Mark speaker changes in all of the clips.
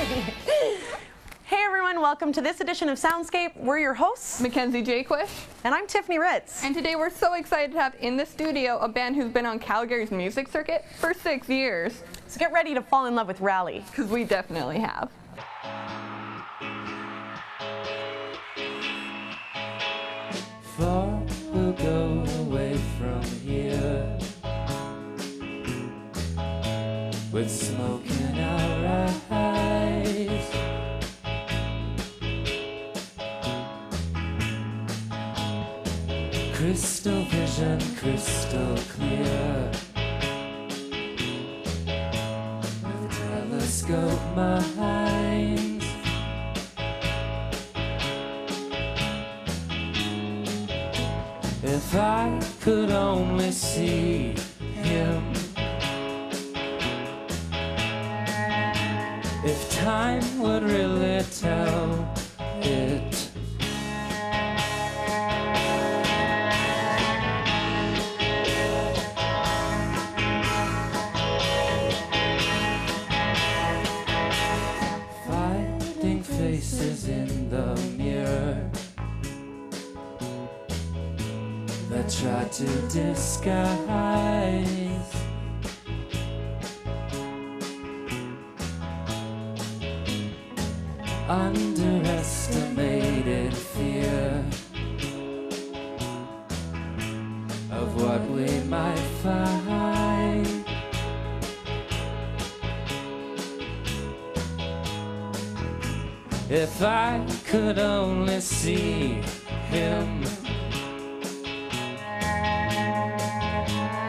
Speaker 1: Hey everyone, welcome to this edition of Soundscape. We're your hosts,
Speaker 2: Mackenzie Jaquish.
Speaker 1: And I'm Tiffany Ritz.
Speaker 2: And today we're so excited to have in the studio a band who's been on Calgary's music circuit for 6 years.
Speaker 1: So get ready to fall in love with Raleigh.
Speaker 2: Because we definitely have.
Speaker 3: Far we'll go away from here, with smoke in our eyes. Crystal vision, crystal clear, with telescope minds. If I could only see him, if time would really tell it. Finding faces in the mirror that try to disguise underestimated fear of what we might find. If I could only see him,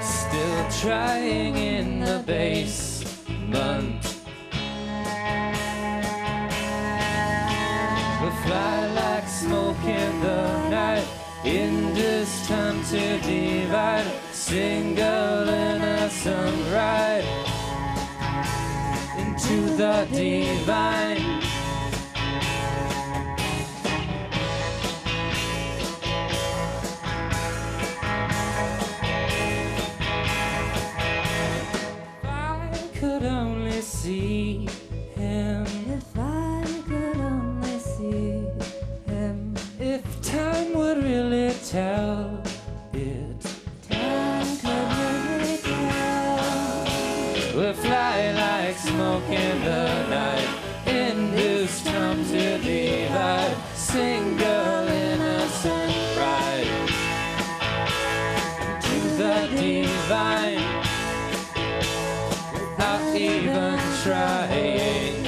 Speaker 3: still trying in the basement. We fly like smoke in the night, indistant to divide, single innocent ride into the divine. See him, if I could only see him, if time would really tell it, time could really tell. We'll fly like smoke in the night, induced time to divide, single innocent ride to the divine. Not even trying.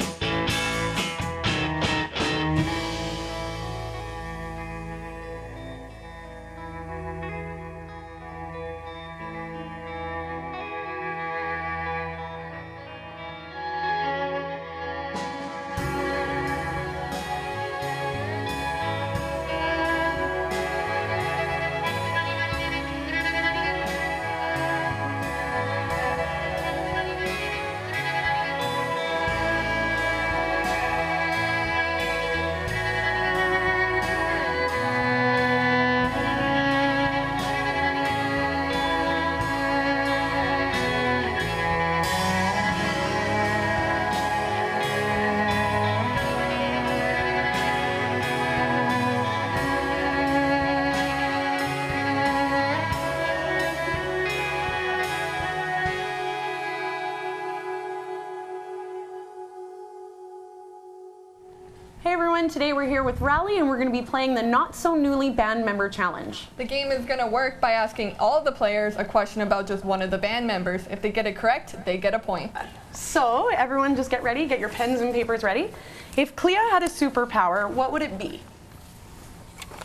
Speaker 1: Hey everyone, today we're here with Raleigh and we're going to be playing the Not So Newly Band Member Challenge.
Speaker 2: The game is going to work by asking all the players a question about just one of the band members. If they get it correct, they get a point.
Speaker 1: So everyone just get ready, get your pens and papers ready. If Clea had a superpower, what would it be?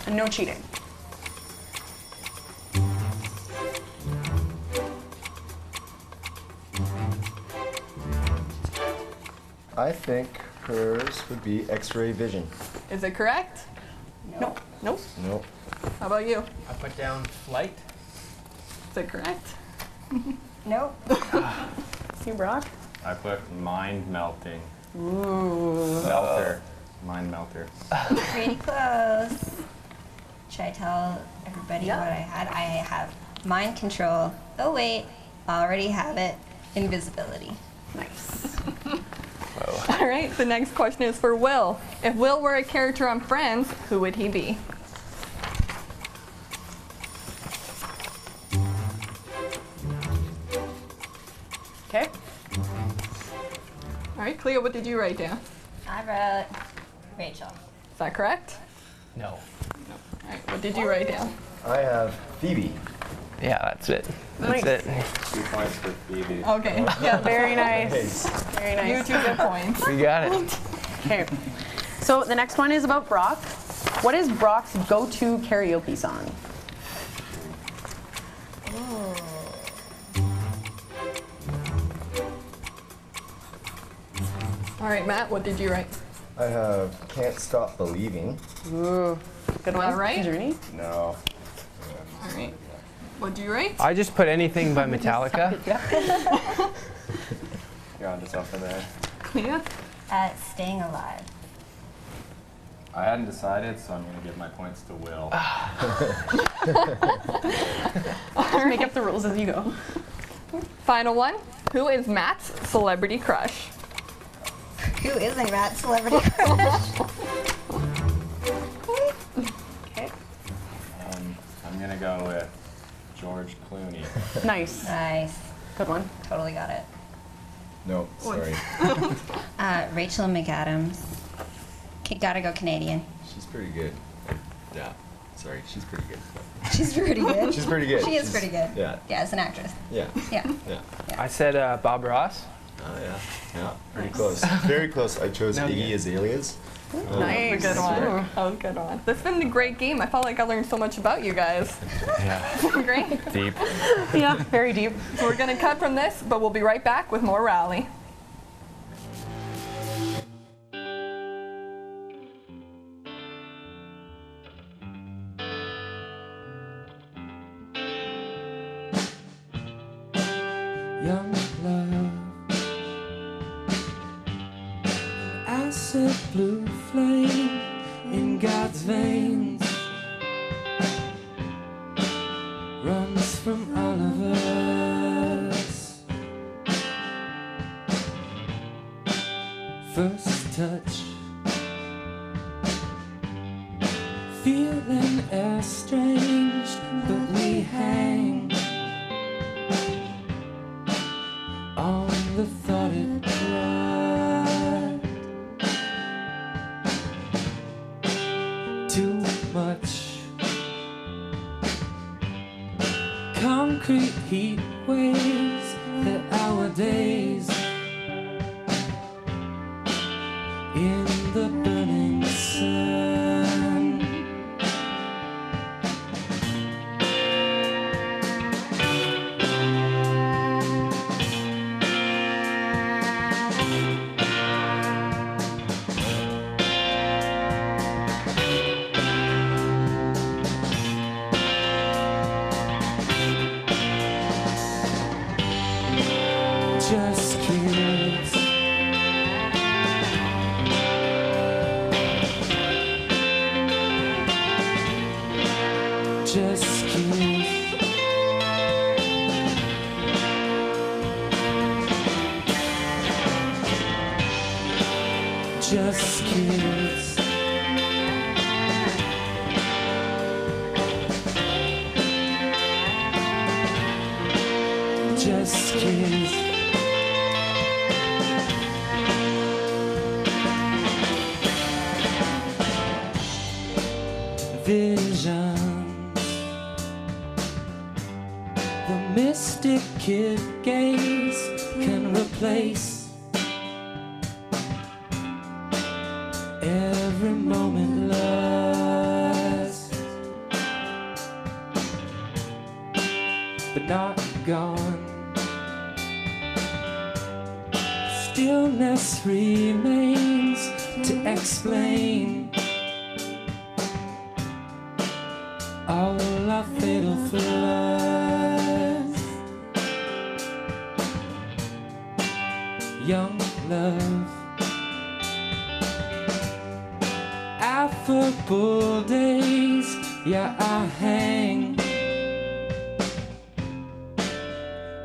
Speaker 1: And no cheating.
Speaker 4: I think hers would be X-ray vision.
Speaker 2: Is it correct?
Speaker 1: No. Nope.
Speaker 4: Nope.
Speaker 2: How about you?
Speaker 5: I put down flight.
Speaker 2: Is it correct?
Speaker 6: Nope.
Speaker 1: You, Brock?
Speaker 7: I put mind melting.
Speaker 1: Ooh.
Speaker 7: Melter. Mind melter.
Speaker 6: Pretty close. Should I tell everybody what I had? I have mind control. Oh wait, I already have it. Invisibility.
Speaker 1: Nice.
Speaker 2: All right, the next question is for Will. If Will were a character on Friends, who would he be?
Speaker 1: Okay.
Speaker 2: All right, Cleo, what did you write down?
Speaker 6: I wrote Rachel.
Speaker 2: Is that correct?
Speaker 3: No.
Speaker 2: All right, what did you write down?
Speaker 4: I have Phoebe.
Speaker 3: Yeah, that's it. That's
Speaker 1: Nice.
Speaker 3: it.
Speaker 7: 2 points for Phoebe.
Speaker 2: Okay, yeah,
Speaker 1: Very nice.
Speaker 4: Nice.
Speaker 1: Very
Speaker 2: you
Speaker 1: nice.
Speaker 2: 2 get points.
Speaker 3: We got it.
Speaker 1: Okay. So the next one is about Brock. What is Brock's go-to karaoke song?
Speaker 2: All right, Matt, what did you write?
Speaker 4: I have Can't Stop Believing.
Speaker 1: Ooh, good one.
Speaker 2: All right.
Speaker 1: Journey.
Speaker 4: No.
Speaker 2: All right. What did you write?
Speaker 3: I just put anything by Metallica.
Speaker 7: You're on to something there.
Speaker 2: Cleo?
Speaker 6: Staying Alive.
Speaker 7: I hadn't decided, so I'm going to give my points to Will.
Speaker 1: Just make up the rules as you go.
Speaker 2: Final one. Who is Matt's celebrity crush?
Speaker 6: Who isn't that celebrity crush?
Speaker 1: Okay.
Speaker 7: I'm going to go with George Clooney.
Speaker 1: Nice.
Speaker 6: Nice.
Speaker 1: Good one.
Speaker 6: Totally got it.
Speaker 4: No, sorry.
Speaker 6: Rachel McAdams. Gotta go Canadian.
Speaker 4: She's pretty good. Yeah. Sorry, she's pretty good.
Speaker 6: She's pretty good.
Speaker 4: She's pretty good.
Speaker 6: She is pretty good.
Speaker 4: Yeah.
Speaker 6: Yeah, as an actress.
Speaker 4: Yeah.
Speaker 6: Yeah.
Speaker 4: Yeah.
Speaker 3: I said Bob Ross.
Speaker 4: Oh yeah. Yeah. Pretty close. Very close. I chose
Speaker 3: No,
Speaker 4: Iggy
Speaker 3: yeah.
Speaker 4: Azaleas.
Speaker 1: Nice.
Speaker 2: Good one. That was a good one. This has been a great game. I felt like I learned so much about you guys.
Speaker 3: Yeah.
Speaker 2: Great.
Speaker 3: Deep.
Speaker 1: Yeah, very deep.
Speaker 2: So we're gonna cut from this, but we'll be right back with more Raleigh.
Speaker 3: Young love, acid blue flame in God's veins runs from all of us. First touch, feeling estranged, but we hang on the thought it brought too much concrete heat waves that our days in the burning sun. Just kids, just kids, just kids. Just kids. Visions, the mystic kid gaze can replace every moment lost, but not gone. Stillness remains to explain all our fatal flaws. Young love, affable days, yeah, I hang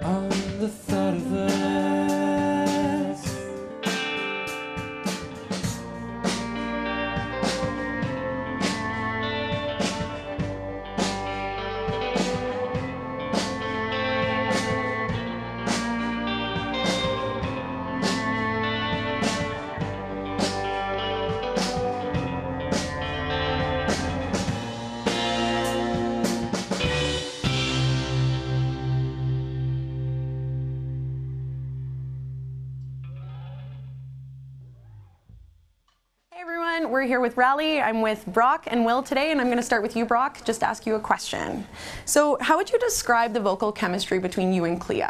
Speaker 3: on the thought of us.
Speaker 1: everyone. We're here with Raleigh. I'm with Brock and Will today, and I'm going to start with you, Brock, just ask you a question. So how would you describe the vocal chemistry between you and Clea?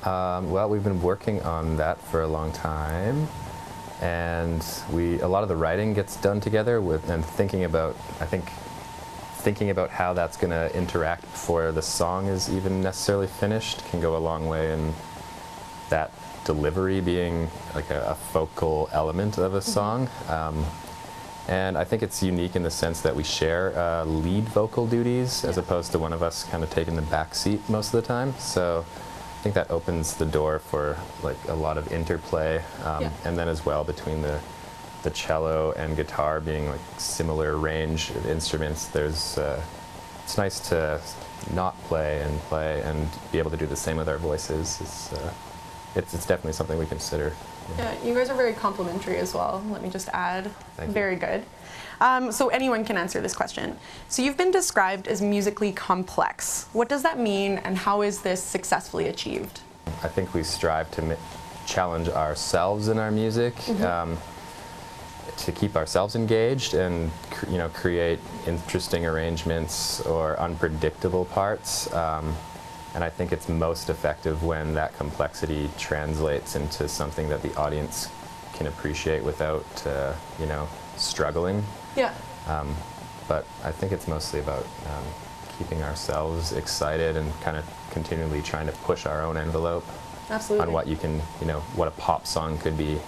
Speaker 7: Well, we've been working on that for a long time, and a lot of the writing gets done together and thinking about how that's going to interact before the song is even necessarily finished can go a long way, and that delivery being like a focal element of a song. And I think it's unique in the sense that we share lead vocal duties as opposed to one of us kind of taking the back seat most of the time. So I think that opens the door for like a lot of interplay, and then as well between the cello and guitar being like similar range of instruments. There's it's nice to not play and be able to do the same with our voices. It's definitely something we consider.
Speaker 1: Yeah, you guys are very complimentary as well. Let me just add.
Speaker 7: Thank you.
Speaker 1: Very good. So anyone can answer this question. So you've been described as musically complex. What does that mean, and how is this successfully achieved?
Speaker 7: I think we strive to challenge ourselves in our music, to keep ourselves engaged and create interesting arrangements or unpredictable parts. And I think it's most effective when that complexity translates into something that the audience can appreciate without, struggling.
Speaker 1: Yeah.
Speaker 7: But I think it's mostly about keeping ourselves excited and kind of continually trying to push our own envelope
Speaker 1: Absolutely.
Speaker 7: on what what a pop song could be,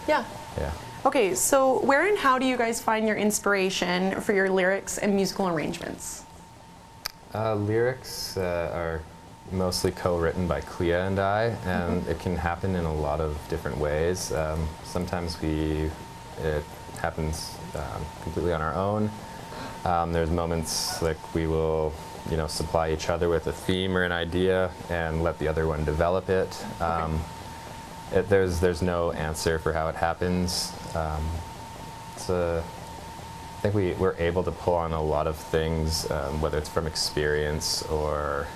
Speaker 1: Yeah.
Speaker 7: Yeah.
Speaker 1: Okay, so where and how do you guys find your inspiration for your lyrics and musical arrangements?
Speaker 7: Lyrics are mostly co-written by Clea and I, and it can happen in a lot of different ways. Sometimes it happens completely on our own. There's moments like we will, supply each other with a theme or an idea and let the other one develop it. There's no answer for how it happens. I think we're able to pull on a lot of things, whether it's from experience or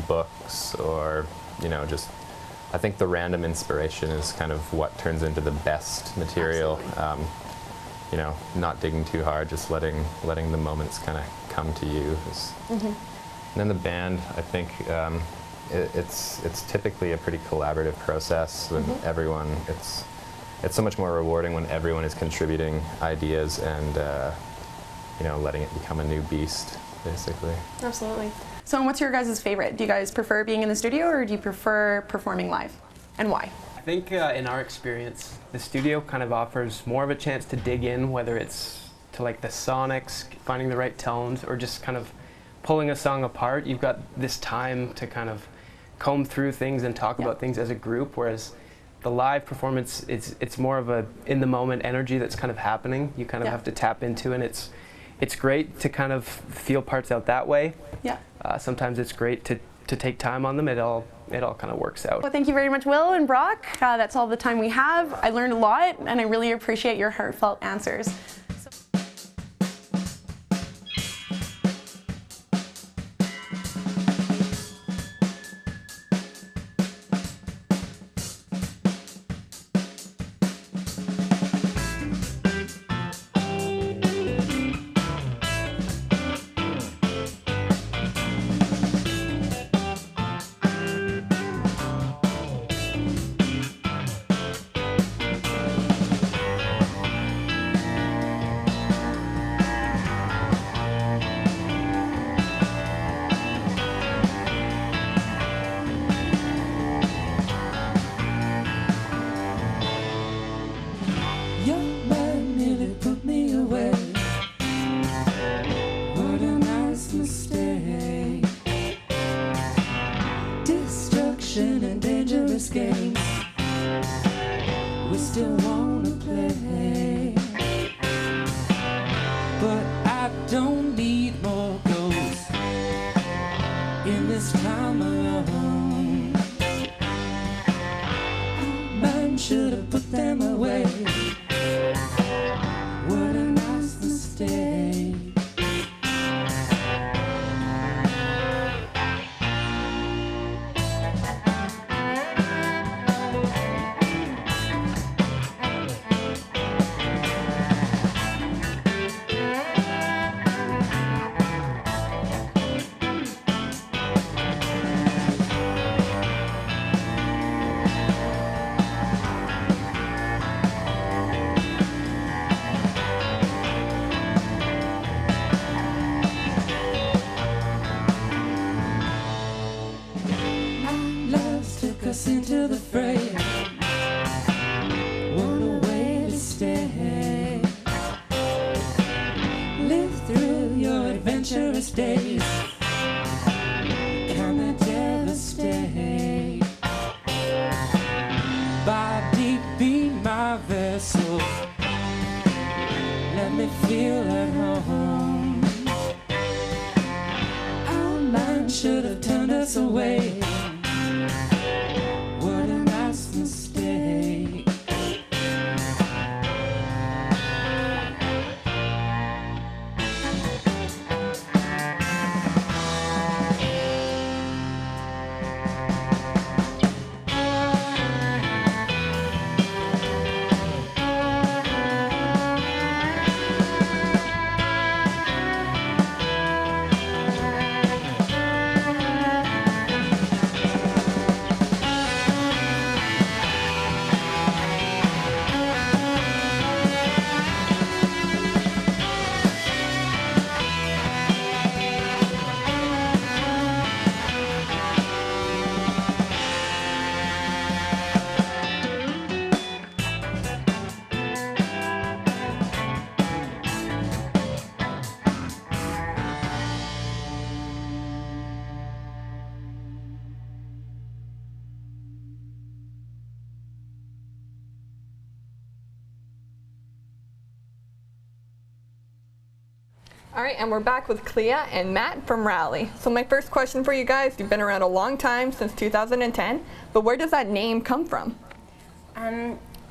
Speaker 7: books or just. I think the random inspiration is kind of what turns into the best material. Not digging too hard, just letting the moments kind of come to you. And then the band, I think it's typically a pretty collaborative process when everyone. It's so much more rewarding when everyone is contributing ideas and letting it become a new beast, basically.
Speaker 1: Absolutely. So what's your guys' favorite? Do you guys prefer being in the studio, or do you prefer performing live? And why?
Speaker 5: I think in our experience, the studio kind of offers more of a chance to dig in, whether it's to like the sonics, finding the right tones, or just kind of pulling a song apart. You've got this time to kind of comb through things and talk about things as a group, whereas the live performance, it's more of a in the moment energy that's kind of happening. You kind of have to tap into, and it's great to kind of feel parts out that way.
Speaker 1: Yeah.
Speaker 5: Sometimes it's great to take time on them. It all kind of works out.
Speaker 1: Well, thank you very much, Will and Brock. That's all the time we have. I learned a lot, and I really appreciate your heartfelt answers.
Speaker 3: Young man nearly put me away. What a nice mistake. Destruction and dangerous games we still wanna play. But I don't need more ghosts in this time alone. Man should have put them away. What a nice mistake. us into the fray. Want a way to stay. Live through your adventurous days. Kinda devastate. Body be my vessel. Let me feel at home. Our mind should have turned us away. What a nice mistake.
Speaker 2: All right, and we're back with Clea and Matt from Raleigh. So my first question for you guys, you've been around a long time, since 2010, but where does that name come from?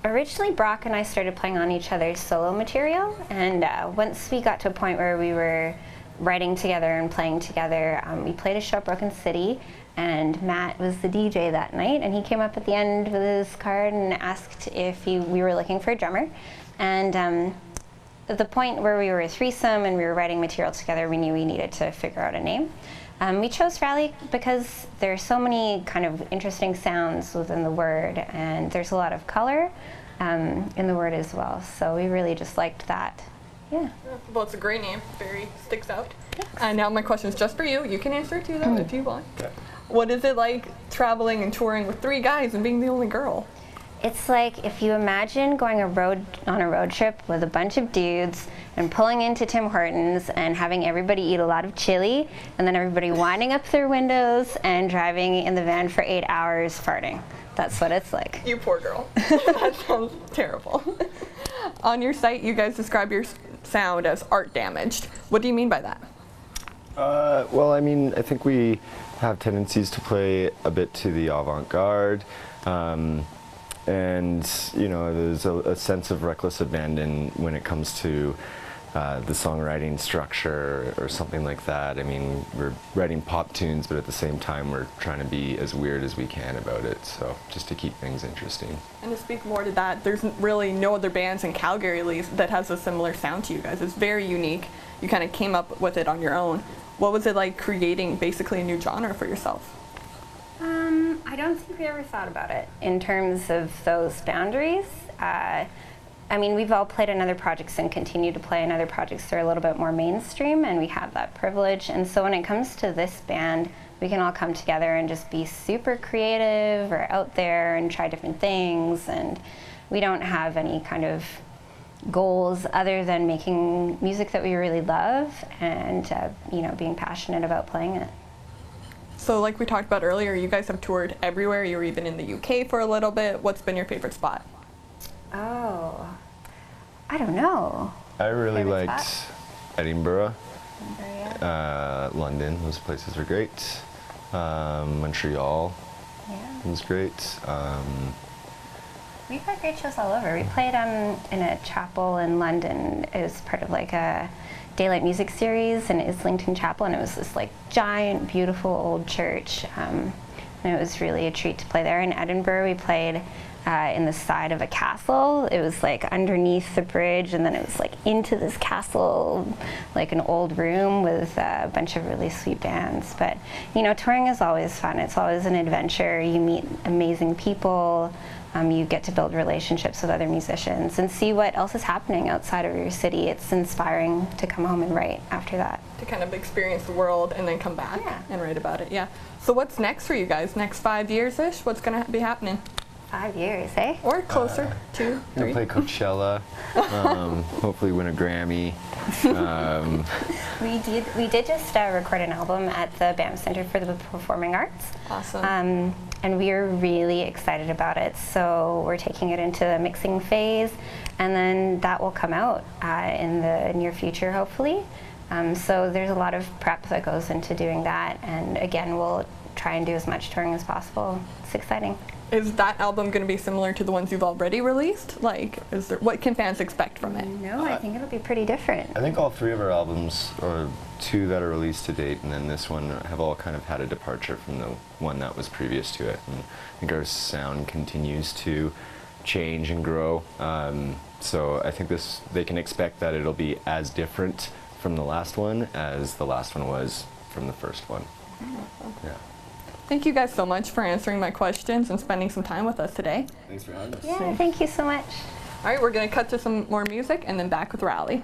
Speaker 8: Originally, Brock and I started playing on each other's solo material, and once we got to a point where we were writing together and playing together, we played a show at Broken City, and Matt was the DJ that night, and he came up at the end with his card and asked if we were looking for a drummer. And at the point where we were a threesome and we were writing material together, we knew we needed to figure out a name. We chose Raleigh because there are so many kind of interesting sounds within the word, and there's a lot of color in the word as well. So we really just liked that. Yeah.
Speaker 2: Well, it's a great name. Very sticks out. And now my question is just for you. You can answer it too, though, if you want.
Speaker 4: Okay.
Speaker 2: What is it like traveling and touring with 3 guys and being the only girl?
Speaker 8: It's like if you imagine going on a road trip with a bunch of dudes and pulling into Tim Hortons and having everybody eat a lot of chili, and then everybody winding up their windows and driving in the van for 8 hours farting. That's what it's like.
Speaker 2: You poor girl. That sounds terrible. On your site, you guys describe your sound as art damaged. What do you mean by that?
Speaker 4: Well, I mean, I think we have tendencies to play a bit to the avant-garde. And, you know, there's a sense of reckless abandon when it comes to the songwriting structure or something like that. I mean, we're writing pop tunes, but at the same time, we're trying to be as weird as we can about it, so just to keep things interesting.
Speaker 2: And to speak more to that, there's really no other bands in Calgary, at least, that has a similar sound to you guys. It's very unique. You kind of came up with it on your own. What was it like creating basically a new genre for yourself?
Speaker 8: I don't think we ever thought about it in terms of those boundaries. I mean, we've all played in other projects and continue to play in other projects that are a little bit more mainstream, and we have that privilege. And so when it comes to this band, we can all come together and just be super creative or out there and try different things. And we don't have any kind of goals other than making music that we really love and you know, being passionate about playing it.
Speaker 2: So like we talked about earlier, you guys have toured everywhere. You were even in the UK for a little bit. What's been your favorite spot?
Speaker 8: Oh, I don't know.
Speaker 4: I really
Speaker 8: Favorite
Speaker 4: liked
Speaker 8: spot?
Speaker 4: Edinburgh,
Speaker 8: Yeah.
Speaker 4: London, those places are great. Montreal was great.
Speaker 8: We've had great shows all over. We played in a chapel in London. It was part of like a daylight music series in Islington Chapel, and it was this like giant, beautiful old church. And it was really a treat to play there. In Edinburgh, we played in the side of a castle. It was like underneath the bridge, and then it was like into this castle, like an old room with a bunch of really sweet bands. But you know, touring is always fun. It's always an adventure. You meet amazing people. You get to build relationships with other musicians and see what else is happening outside of your city. It's inspiring to come home and write after that.
Speaker 2: To kind of experience the world and then come back and write about it, yeah. So what's next for you guys? Next 5 years-ish? What's going to be happening?
Speaker 8: 5 years, eh?
Speaker 2: Or closer, 2, 3.
Speaker 4: Play Coachella, hopefully win a Grammy.
Speaker 8: We did just record an album at the BAM Center for the Performing Arts.
Speaker 2: Awesome.
Speaker 8: And we are really excited about it. So we're taking it into the mixing phase, and then that will come out in the near future, hopefully. So there's a lot of prep that goes into doing that, and again, we'll try and do as much touring as possible. It's exciting.
Speaker 2: Is that album going to be similar to the ones you've already released? Like, what can fans expect from it?
Speaker 8: No, I think it'll be pretty different.
Speaker 4: I think all 3 of our albums, or 2 that are released to date, and then this one, have all kind of had a departure from the one that was previous to it. And I think our sound continues to change and grow. So I think they can expect that it'll be as different from the last one as the last one was from the first one. Yeah.
Speaker 2: Thank you guys so much for answering my questions and spending some time with us today.
Speaker 4: Thanks for having us.
Speaker 8: Yeah, thank you so much.
Speaker 2: All right, we're going to cut to some more music and then back with Raleigh.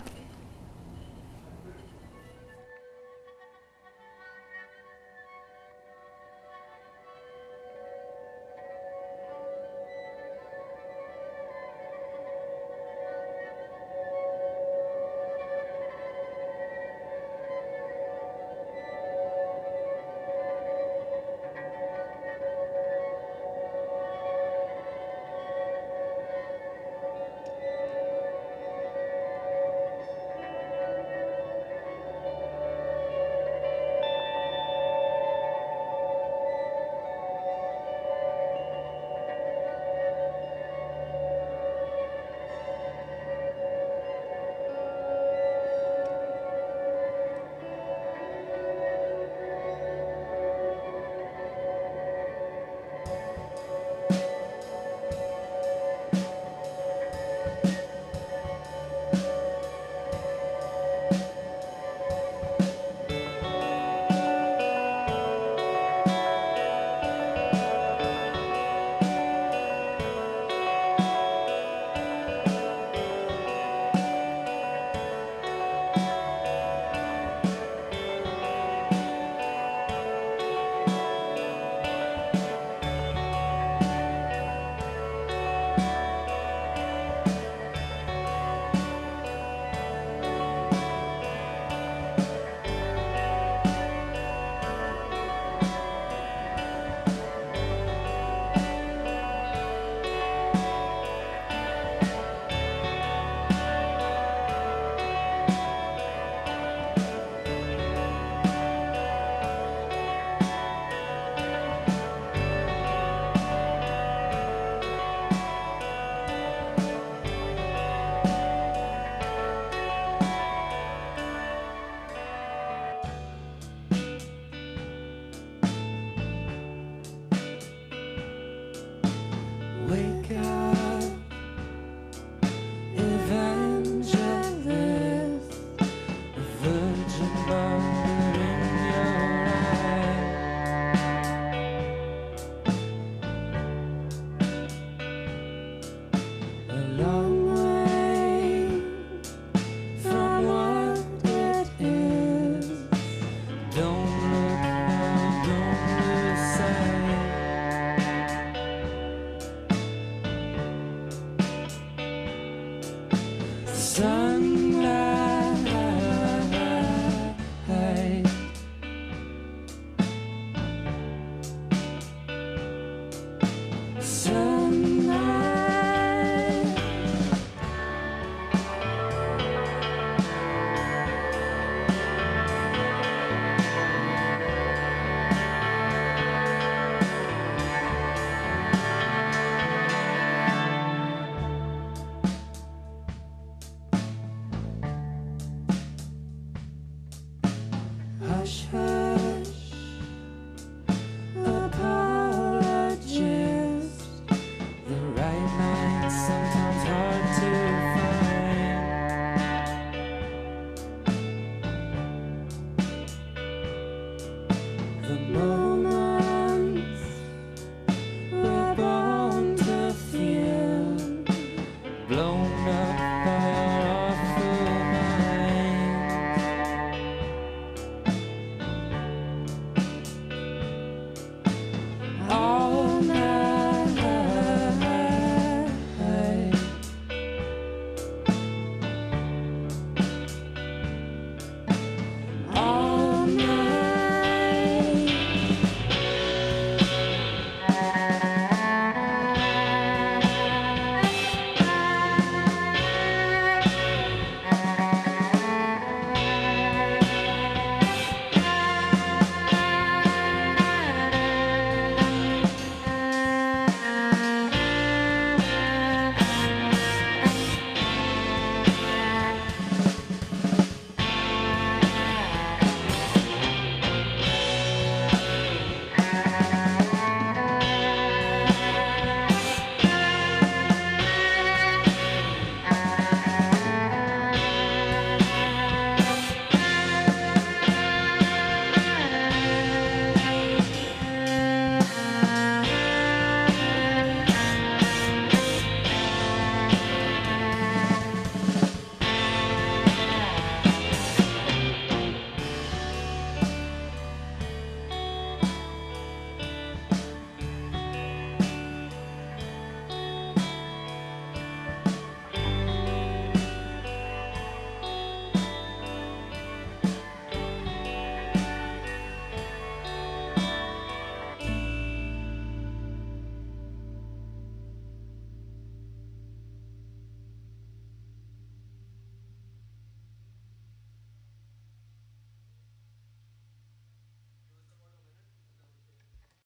Speaker 3: Wake up, evangelist, a virgin mother in your eye. A long way from what it is. Don't look now, don't lose sight. Sun